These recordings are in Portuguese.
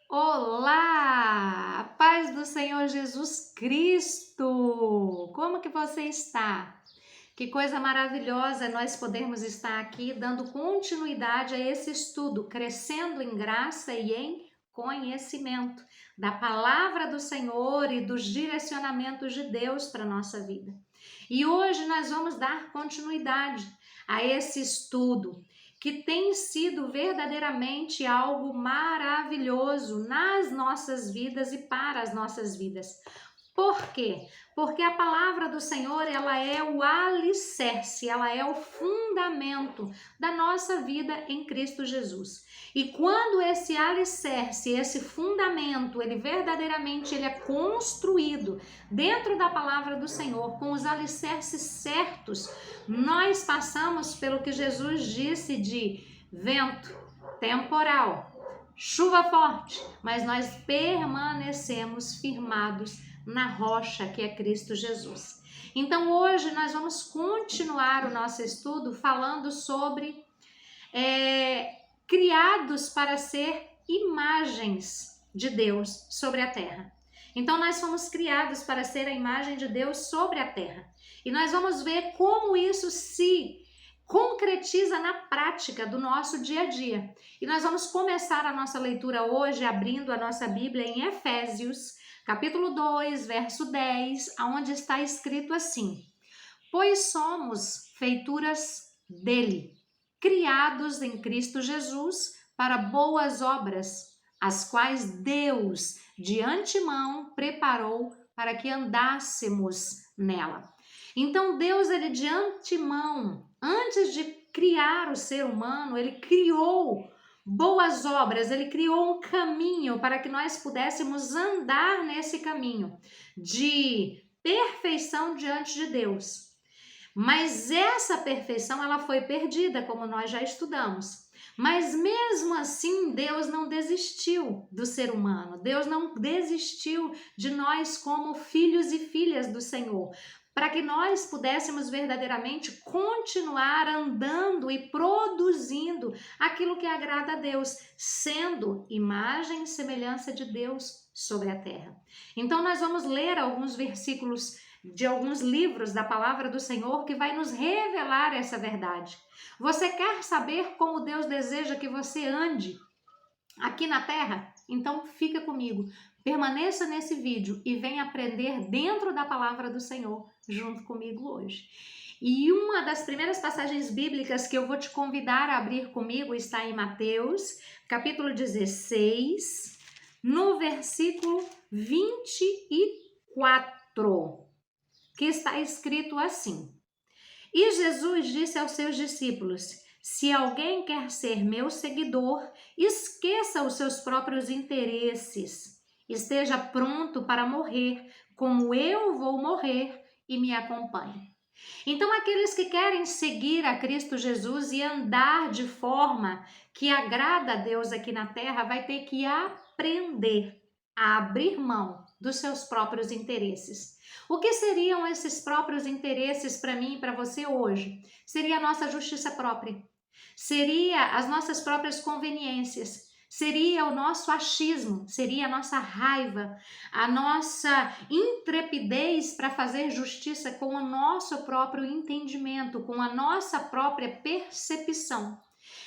Olá! Paz do Senhor Jesus Cristo! Como que você está? Que coisa maravilhosa nós podermos estar aqui dando continuidade a esse estudo, crescendo em graça e em conhecimento da palavra do Senhor e dos direcionamentos de Deus para a nossa vida. E hoje nós vamos dar continuidade a esse estudo que tem sido verdadeiramente algo maravilhoso nas nossas vidas e para as nossas vidas. Por quê? Porque a palavra do Senhor, ela é o alicerce, ela é o fundamento da nossa vida em Cristo Jesus. E quando esse alicerce, esse fundamento, ele verdadeiramente ele é construído dentro da palavra do Senhor, com os alicerces certos, nós passamos pelo que Jesus disse de vento temporal, chuva forte, mas nós permanecemos firmados na rocha que é Cristo Jesus. Então hoje nós vamos continuar o nosso estudo falando sobre criados para ser imagens de Deus sobre a terra. Então nós fomos criados para ser a imagem de Deus sobre a terra. E nós vamos ver como isso se concretiza na prática do nosso dia a dia. E nós vamos começar a nossa leitura hoje abrindo a nossa Bíblia em Efésios, capítulo 2, verso 10, onde está escrito assim: pois somos feituras dele, criados em Cristo Jesus para boas obras, as quais Deus de antemão preparou para que andássemos nela. Então Deus, ele de antemão, antes de criar o ser humano, ele criou boas obras, ele criou um caminho para que nós pudéssemos andar nesse caminho de perfeição diante de Deus. Mas essa perfeição ela foi perdida, como nós já estudamos. Mas mesmo assim, Deus não desistiu do ser humano. Deus não desistiu de nós como filhos e filhas do Senhor, para que nós pudéssemos verdadeiramente continuar andando e produzindo aquilo que agrada a Deus, sendo imagem e semelhança de Deus sobre a terra. Então nós vamos ler alguns versículos de alguns livros da palavra do Senhor que vai nos revelar essa verdade. Você quer saber como Deus deseja que você ande aqui na terra? Então fica comigo, permaneça nesse vídeo e venha aprender dentro da palavra do Senhor junto comigo hoje. E uma das primeiras passagens bíblicas que eu vou te convidar a abrir comigo está em Mateus, capítulo 16, no versículo 24. Que está escrito assim: e Jesus disse aos seus discípulos: se alguém quer ser meu seguidor, esqueça os seus próprios interesses, esteja pronto para morrer, como eu vou morrer, e me acompanhe. Então, aqueles que querem seguir a Cristo Jesus e andar de forma que agrada a Deus aqui na terra, vai ter que aprender a abrir mão dos seus próprios interesses. O que seriam esses próprios interesses para mim e para você hoje? Seria a nossa justiça própria, seria as nossas próprias conveniências, seria o nosso achismo, seria a nossa raiva, a nossa intrepidez para fazer justiça com o nosso próprio entendimento, com a nossa própria percepção.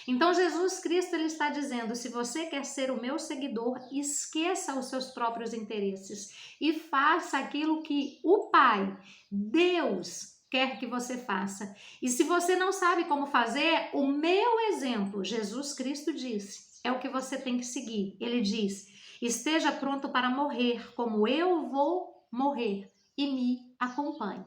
Então Jesus Cristo ele está dizendo: se você quer ser o meu seguidor, esqueça os seus próprios interesses e faça aquilo que o Pai, Deus, quer que você faça. E se você não sabe como fazer, o meu exemplo, Jesus Cristo disse, é o que você tem que seguir. Ele diz: esteja pronto para morrer, como eu vou morrer, e me acompanhe.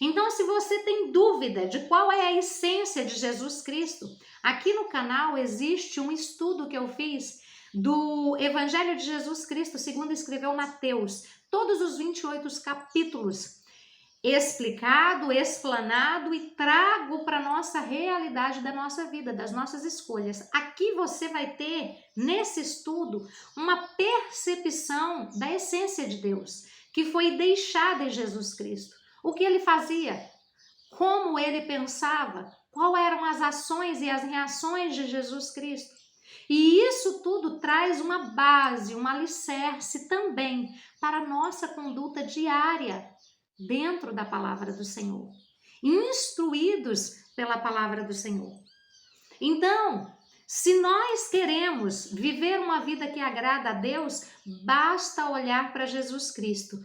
Então, se você tem dúvida de qual é a essência de Jesus Cristo, aqui no canal existe um estudo que eu fiz do Evangelho de Jesus Cristo, segundo escreveu Mateus, todos os 28 capítulos, explicado, explanado e trago para a nossa realidade da nossa vida, das nossas escolhas. Aqui você vai ter, nesse estudo, uma percepção da essência de Deus, que foi deixada em Jesus Cristo. O que ele fazia, como ele pensava, quais eram as ações e as reações de Jesus Cristo. E isso tudo traz uma base, um alicerce também para a nossa conduta diária dentro da palavra do Senhor, instruídos pela palavra do Senhor. Então, se nós queremos viver uma vida que agrada a Deus, basta olhar para Jesus Cristo,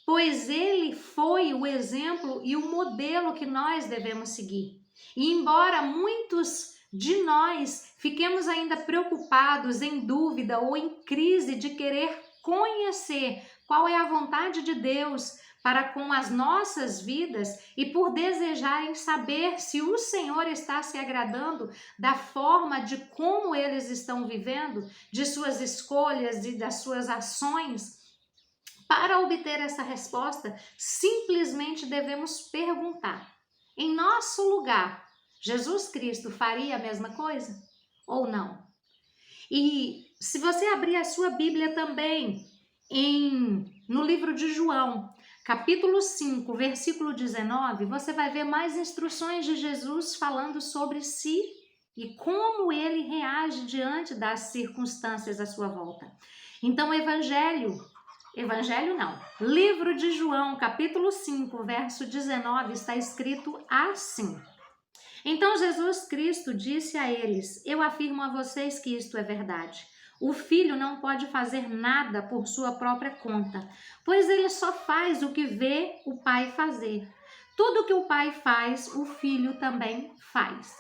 pois ele foi o exemplo e o modelo que nós devemos seguir. E embora muitos de nós fiquemos ainda preocupados, em dúvida ou em crise de querer conhecer qual é a vontade de Deus para com as nossas vidas e por desejarem saber se o Senhor está se agradando da forma de como eles estão vivendo, de suas escolhas e das suas ações, para obter essa resposta, simplesmente devemos perguntar: em nosso lugar, Jesus Cristo faria a mesma coisa ou não? E se você abrir a sua Bíblia também no livro de João, capítulo 5, versículo 19, você vai ver mais instruções de Jesus falando sobre si e como ele reage diante das circunstâncias à sua volta. Então, livro de João, capítulo 5, verso 19, está escrito assim: então Jesus Cristo disse a eles: eu afirmo a vocês que isto é verdade. O filho não pode fazer nada por sua própria conta, pois ele só faz o que vê o pai fazer. Tudo que o pai faz, o filho também faz.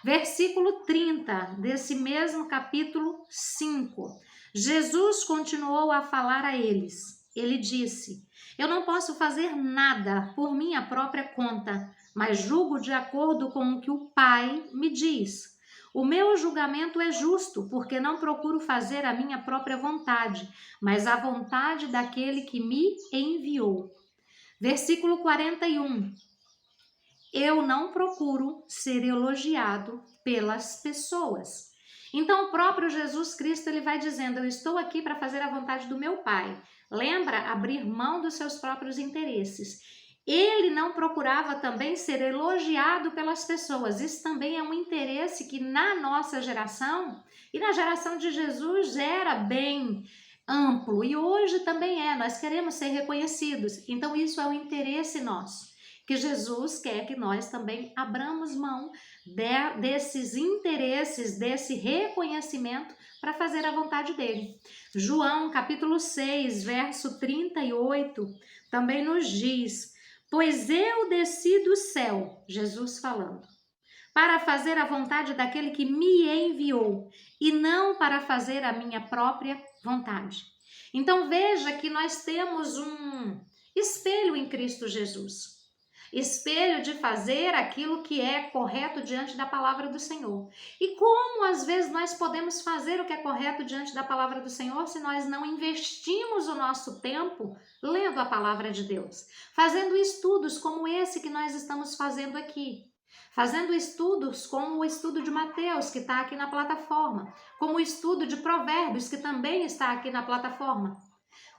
Versículo 30 desse mesmo capítulo 5. Jesus continuou a falar a eles. Ele disse: eu não posso fazer nada por minha própria conta, mas julgo de acordo com o que o Pai me diz. O meu julgamento é justo, porque não procuro fazer a minha própria vontade, mas a vontade daquele que me enviou. Versículo 41. Eu não procuro ser elogiado pelas pessoas. Então o próprio Jesus Cristo ele vai dizendo: eu estou aqui para fazer a vontade do meu Pai. Lembra? Abrir mão dos seus próprios interesses. Ele não procurava também ser elogiado pelas pessoas. Isso também é um interesse que na nossa geração e na geração de Jesus era bem amplo. E hoje também é. Nós queremos ser reconhecidos. Então isso é um interesse nosso, que Jesus quer que nós também abramos mão desses interesses, desse reconhecimento para fazer a vontade dele. João capítulo 6, verso 38, também nos diz: pois eu desci do céu, Jesus falando, para fazer a vontade daquele que me enviou, e não para fazer a minha própria vontade. Então veja que nós temos um espelho em Cristo Jesus. Espelho de fazer aquilo que é correto diante da palavra do Senhor. E como às vezes nós podemos fazer o que é correto diante da palavra do Senhor se nós não investimos o nosso tempo lendo a palavra de Deus, fazendo estudos como esse que nós estamos fazendo aqui, fazendo estudos como o estudo de Mateus, que está aqui na plataforma, como o estudo de Provérbios, que também está aqui na plataforma,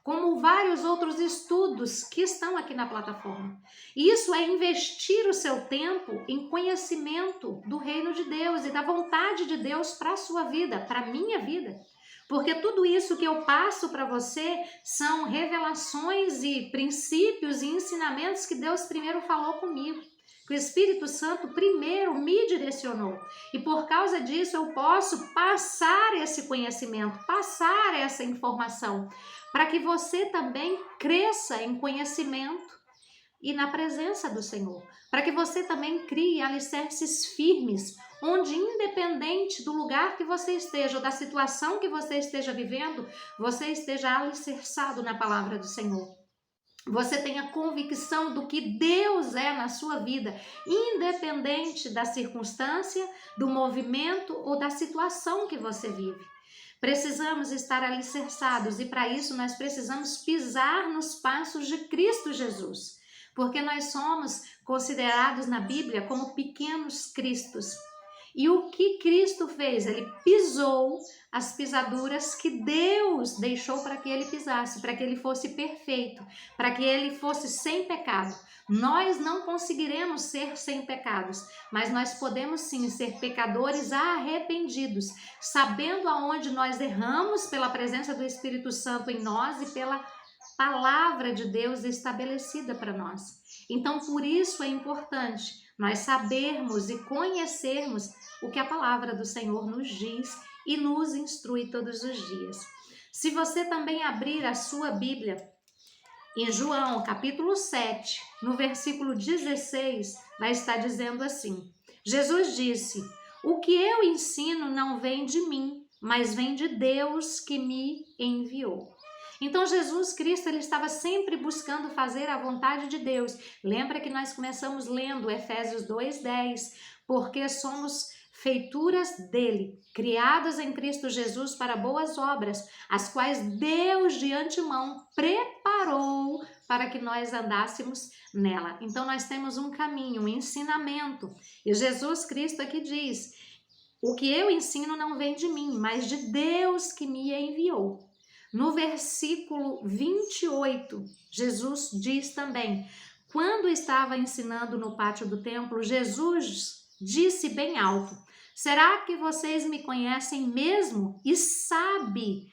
como vários outros estudos que estão aqui na plataforma. Isso é investir o seu tempo em conhecimento do reino de Deus e da vontade de Deus para a sua vida, para a minha vida. Porque tudo isso que eu passo para você são revelações e princípios e ensinamentos que Deus primeiro falou comigo, que o Espírito Santo primeiro me direcionou. E por causa disso eu posso passar esse conhecimento, passar essa informação, para que você também cresça em conhecimento e na presença do Senhor, para que você também crie alicerces firmes, onde independente do lugar que você esteja ou da situação que você esteja vivendo, você esteja alicerçado na palavra do Senhor. Você tenha convicção do que Deus é na sua vida, independente da circunstância, do movimento ou da situação que você vive. Precisamos estar alicerçados e para isso nós precisamos pisar nos passos de Cristo Jesus, porque nós somos considerados na Bíblia como pequenos cristos. E o que Cristo fez? Ele pisou as pisaduras que Deus deixou para que ele pisasse, para que ele fosse perfeito, para que ele fosse sem pecado. Nós não conseguiremos ser sem pecados, mas nós podemos sim ser pecadores arrependidos, sabendo aonde nós erramos pela presença do Espírito Santo em nós e pela palavra de Deus estabelecida para nós. Então, por isso é importante nós sabermos e conhecermos o que a palavra do Senhor nos diz e nos instrui todos os dias. Se você também abrir a sua Bíblia em João, capítulo 7, no versículo 16, vai estar dizendo assim: Jesus disse: "O que eu ensino não vem de mim, mas vem de Deus que me enviou." Então Jesus Cristo, ele estava sempre buscando fazer a vontade de Deus. Lembra que nós começamos lendo Efésios 2:10, porque somos feituras dele, criadas em Cristo Jesus para boas obras, as quais Deus de antemão preparou para que nós andássemos nela. Então nós temos um caminho, um ensinamento. E Jesus Cristo aqui diz: "O que eu ensino não vem de mim, mas de Deus que me enviou." No versículo 28, Jesus diz também: quando estava ensinando no pátio do templo, Jesus disse bem alto: "Será que vocês me conhecem mesmo e sabem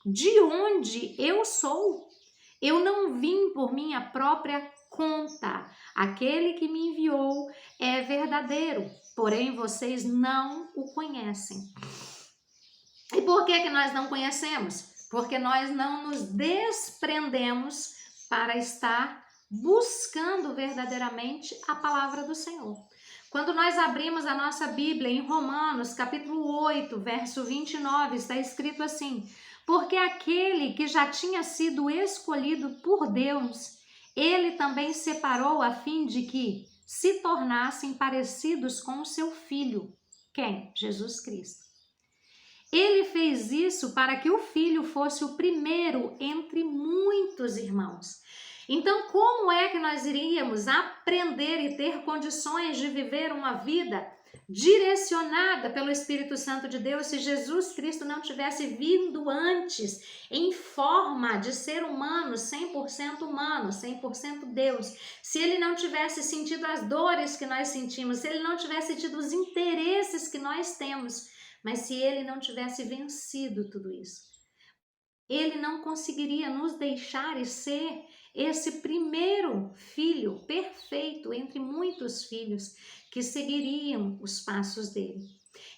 de onde eu sou? Eu não vim por minha própria conta. Aquele que me enviou é verdadeiro, porém vocês não o conhecem." E por que nós não conhecemos? Porque nós não nos desprendemos para estar buscando verdadeiramente a palavra do Senhor. Quando nós abrimos a nossa Bíblia em Romanos, capítulo 8, verso 29, está escrito assim: "Porque aquele que já tinha sido escolhido por Deus, ele também separou a fim de que se tornassem parecidos com o seu Filho." Quem? Jesus Cristo. Ele fez isso para que o Filho fosse o primeiro entre muitos irmãos. Então, como é que nós iríamos aprender e ter condições de viver uma vida direcionada pelo Espírito Santo de Deus se Jesus Cristo não tivesse vindo antes em forma de ser humano, 100% Deus? Se ele não tivesse sentido as dores que nós sentimos, se ele não tivesse tido os interesses que nós temos, mas se ele não tivesse vencido tudo isso, ele não conseguiria nos deixar e ser esse primeiro filho perfeito entre muitos filhos que seguiriam os passos dele.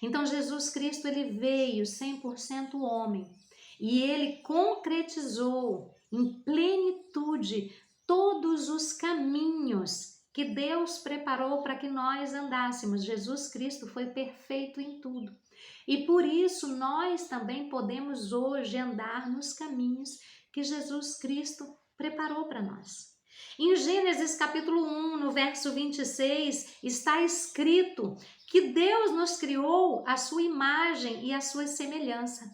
Então Jesus Cristo, ele veio 100% homem e ele concretizou em plenitude todos os caminhos que Deus preparou para que nós andássemos. Jesus Cristo foi perfeito em tudo. E por isso nós também podemos hoje andar nos caminhos que Jesus Cristo preparou para nós. Em Gênesis capítulo 1, no verso 26, está escrito que Deus nos criou à sua imagem e à sua semelhança.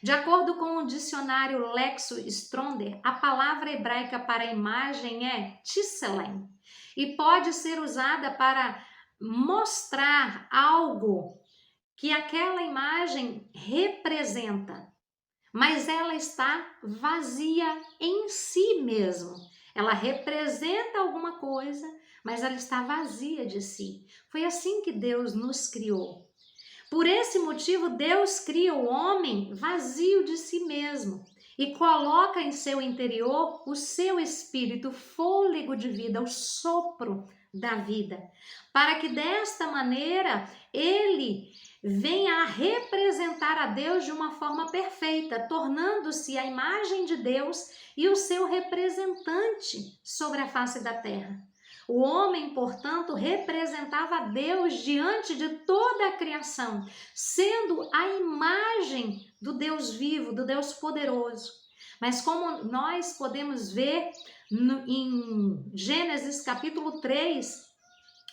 De acordo com o dicionário Lexo Stronder, a palavra hebraica para imagem é tselem e pode ser usada para mostrar algo que aquela imagem representa, mas ela está vazia em si mesmo. Ela representa alguma coisa, mas ela está vazia de si. Foi assim que Deus nos criou. Por esse motivo, Deus cria o homem vazio de si mesmo e coloca em seu interior o seu espírito, o fôlego de vida, o sopro da vida, para que desta maneira ele venha a representar a Deus de uma forma perfeita, tornando-se a imagem de Deus e o seu representante sobre a face da terra. O homem, portanto, representava a Deus diante de toda a criação, sendo a imagem do Deus vivo, do Deus poderoso. Mas como nós podemos ver em Gênesis capítulo 3,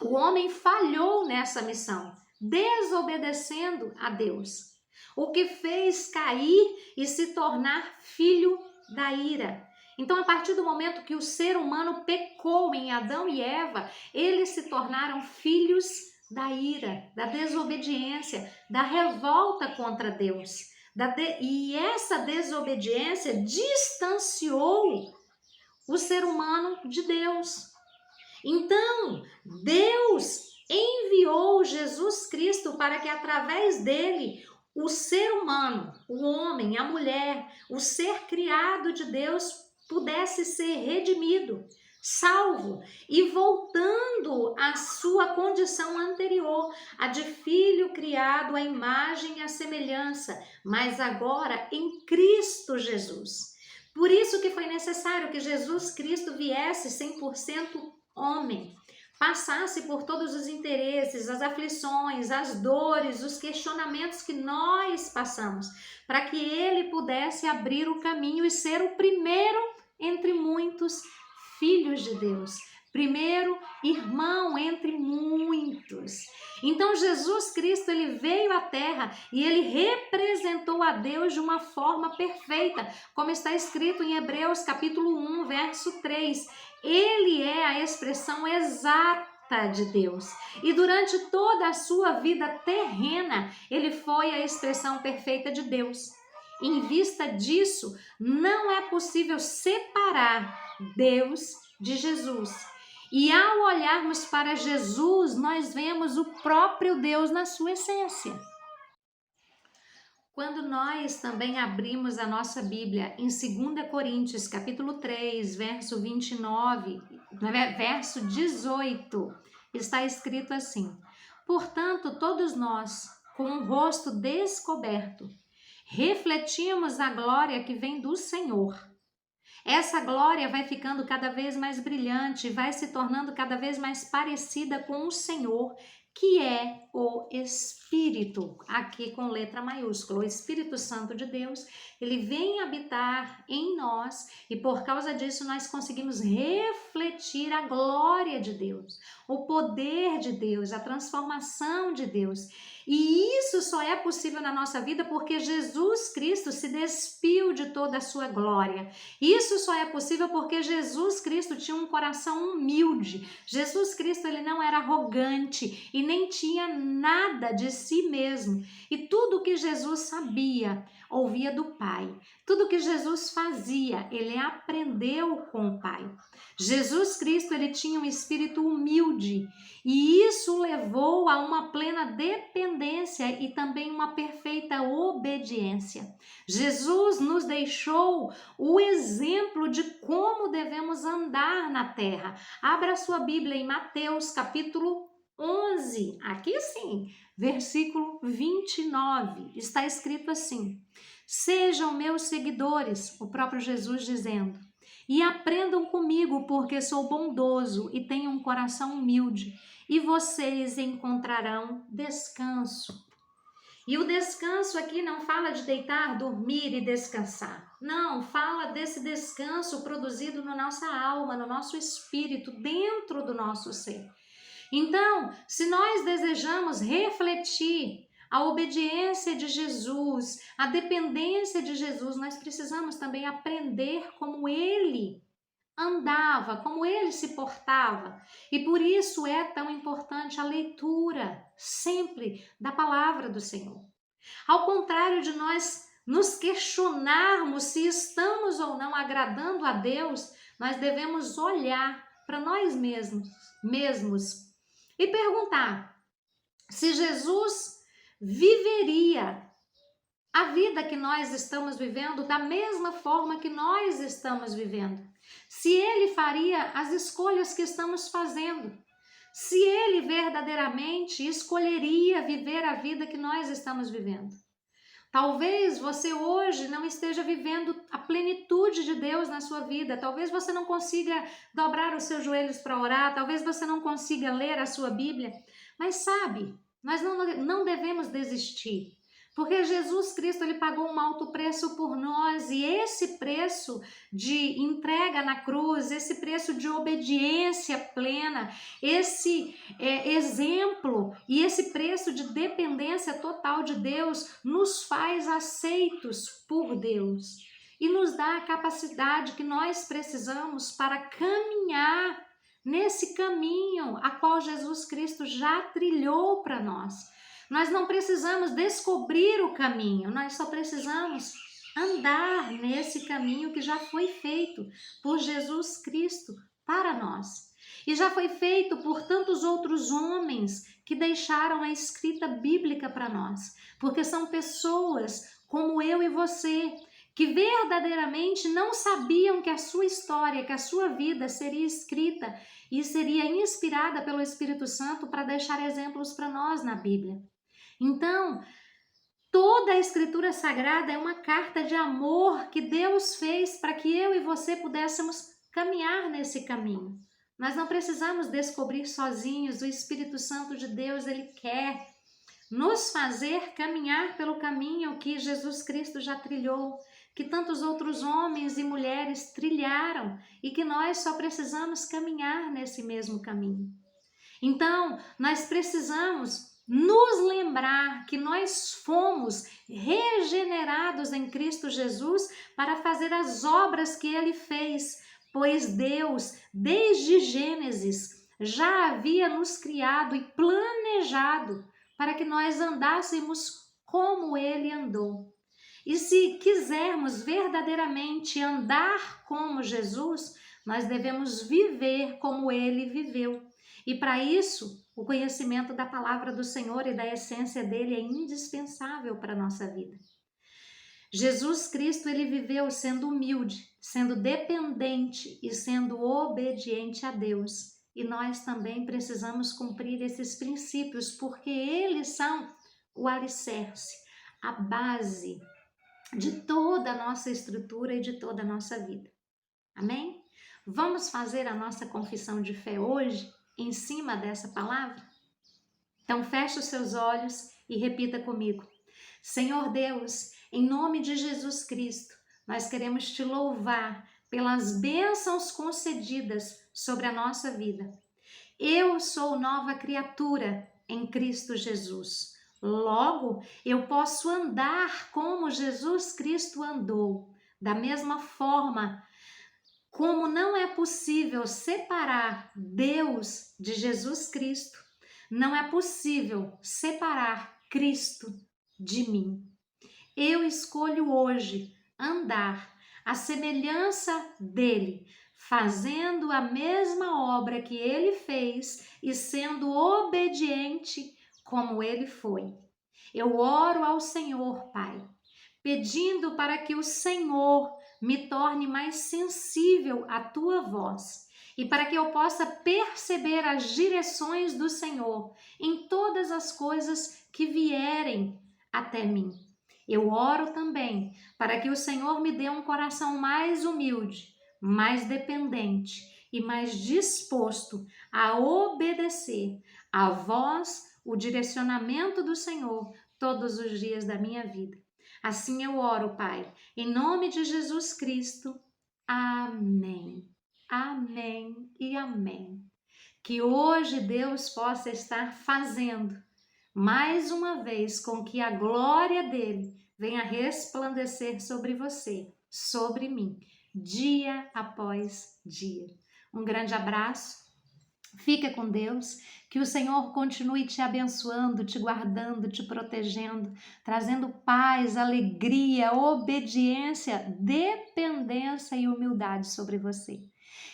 o homem falhou nessa missão, desobedecendo a Deus, o que fez cair e se tornar filho da ira. Então, a partir do momento que o ser humano pecou em Adão e Eva, eles se tornaram filhos da ira, da desobediência, da revolta contra Deus. E essa desobediência distanciou o ser humano de Deus. Então, Deus enviou Jesus Cristo para que através dele o ser humano, o homem, a mulher, o ser criado de Deus pudesse ser redimido, salvo e voltando à sua condição anterior, a de filho criado à imagem e à semelhança, mas agora em Cristo Jesus. Por isso que foi necessário que Jesus Cristo viesse 100% homem, passasse por todos os interesses, as aflições, as dores, os questionamentos que nós passamos, para que ele pudesse abrir o caminho e ser o primeiro entre muitos filhos de Deus, primeiro irmão entre muitos. Então Jesus Cristo, ele veio à terra e ele representou a Deus de uma forma perfeita, como está escrito em Hebreus capítulo 1, verso 3. Ele é a expressão exata de Deus. E durante toda a sua vida terrena, ele foi a expressão perfeita de Deus. Em vista disso, não é possível separar Deus de Jesus. E ao olharmos para Jesus, nós vemos o próprio Deus na sua essência. Quando nós também abrimos a nossa Bíblia em 2 Coríntios, capítulo 3, verso 29, verso 18, está escrito assim: portanto, todos nós, com o rosto descoberto, refletimos a glória que vem do Senhor. Essa glória vai ficando cada vez mais brilhante, vai se tornando cada vez mais parecida com o Senhor, que é o Espírito, aqui com letra maiúscula. O Espírito Santo de Deus, ele vem habitar em nós e por causa disso nós conseguimos refletir a glória de Deus, o poder de Deus, a transformação de Deus. E isso só é possível na nossa vida porque Jesus Cristo se despiu de toda a sua glória. Isso só é possível porque Jesus Cristo tinha um coração humilde. Jesus Cristo, ele não era arrogante e nem tinha nada de si mesmo. E tudo que Jesus sabia, ouvia do Pai. Tudo que Jesus fazia, ele aprendeu com o Pai. Jesus Cristo, ele tinha um espírito humilde e isso levou a uma plena dependência e também uma perfeita obediência. Jesus nos deixou o exemplo de como devemos andar na terra. Abra sua Bíblia em Mateus capítulo 11, aqui sim, versículo 29, está escrito assim: sejam meus seguidores, o próprio Jesus dizendo, e aprendam comigo, porque sou bondoso e tenho um coração humilde, e vocês encontrarão descanso. E o descanso aqui não fala de deitar, dormir e descansar. Não, fala desse descanso produzido na nossa alma, no nosso espírito, dentro do nosso ser. Então, se nós desejamos refletir a obediência de Jesus, a dependência de Jesus, nós precisamos também aprender como ele andava, como ele se portava. E por isso é tão importante a leitura sempre da palavra do Senhor. Ao contrário de nós nos questionarmos se estamos ou não agradando a Deus, nós devemos olhar para nós mesmos e perguntar se Jesus viveria a vida que nós estamos vivendo da mesma forma que nós estamos vivendo. Se ele faria as escolhas que estamos fazendo. Se ele verdadeiramente escolheria viver a vida que nós estamos vivendo. Talvez você hoje não esteja vivendo a plenitude de Deus na sua vida. Talvez você não consiga dobrar os seus joelhos para orar. Talvez você não consiga ler a sua Bíblia. Mas sabe, nós não devemos desistir. Porque Jesus Cristo, ele pagou um alto preço por nós e esse preço de entrega na cruz, esse preço de obediência plena, esse exemplo e esse preço de dependência total de Deus nos faz aceitos por Deus e nos dá a capacidade que nós precisamos para caminhar nesse caminho a qual Jesus Cristo já trilhou para nós. Nós não precisamos descobrir o caminho, nós só precisamos andar nesse caminho que já foi feito por Jesus Cristo para nós. E já foi feito por tantos outros homens que deixaram a escrita bíblica para nós, porque são pessoas como eu e você, que verdadeiramente não sabiam que a sua história, que a sua vida seria escrita e seria inspirada pelo Espírito Santo para deixar exemplos para nós na Bíblia. Então, toda a Escritura Sagrada é uma carta de amor que Deus fez para que eu e você pudéssemos caminhar nesse caminho. Nós não precisamos descobrir sozinhos, o Espírito Santo de Deus, ele quer nos fazer caminhar pelo caminho que Jesus Cristo já trilhou, que tantos outros homens e mulheres trilharam e que nós só precisamos caminhar nesse mesmo caminho. Então, nós precisamos nos lembrar que nós fomos regenerados em Cristo Jesus para fazer as obras que ele fez, pois Deus, desde Gênesis, já havia nos criado e planejado para que nós andássemos como ele andou. E se quisermos verdadeiramente andar como Jesus, nós devemos viver como ele viveu. E para isso, o conhecimento da palavra do Senhor e da essência dele é indispensável para a nossa vida. Jesus Cristo, ele viveu sendo humilde, sendo dependente e sendo obediente a Deus. E nós também precisamos cumprir esses princípios, porque eles são o alicerce, a base de toda a nossa estrutura e de toda a nossa vida. Amém? Vamos fazer a nossa confissão de fé hoje em cima dessa palavra? Então feche os seus olhos e repita comigo. Senhor Deus, em nome de Jesus Cristo, nós queremos te louvar pelas bênçãos concedidas sobre a nossa vida. Eu sou nova criatura em Cristo Jesus. Logo, eu posso andar como Jesus Cristo andou. Da mesma forma, como não é possível separar Deus de Jesus Cristo, não é possível separar Cristo de mim. Eu escolho hoje andar à semelhança dele, fazendo a mesma obra que ele fez e sendo obediente como ele foi. Eu oro ao Senhor, Pai, pedindo para que o Senhor me torne mais sensível à tua voz e para que eu possa perceber as direções do Senhor em todas as coisas que vierem até mim. Eu oro também para que o Senhor me dê um coração mais humilde, mais dependente e mais disposto a obedecer a voz, o direcionamento do Senhor todos os dias da minha vida. Assim eu oro, Pai, em nome de Jesus Cristo. Amém. Amém e amém. Que hoje Deus possa estar fazendo mais uma vez com que a glória dele venha resplandecer sobre você, sobre mim, dia após dia. Um grande abraço. Fica com Deus, que o Senhor continue te abençoando, te guardando, te protegendo, trazendo paz, alegria, obediência, dependência e humildade sobre você.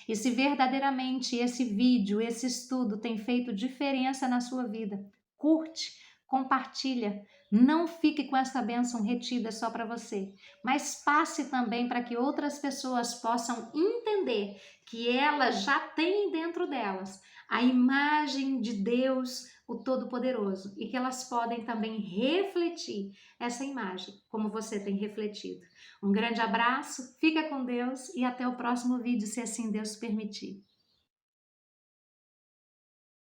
E se verdadeiramente esse vídeo, esse estudo tem feito diferença na sua vida, curte, compartilha, não fique com essa bênção retida só para você, mas passe também para que outras pessoas possam entender que elas já têm dentro delas a imagem de Deus, o Todo-Poderoso, e que elas podem também refletir essa imagem, como você tem refletido. Um grande abraço, fica com Deus e até o próximo vídeo, se assim Deus permitir.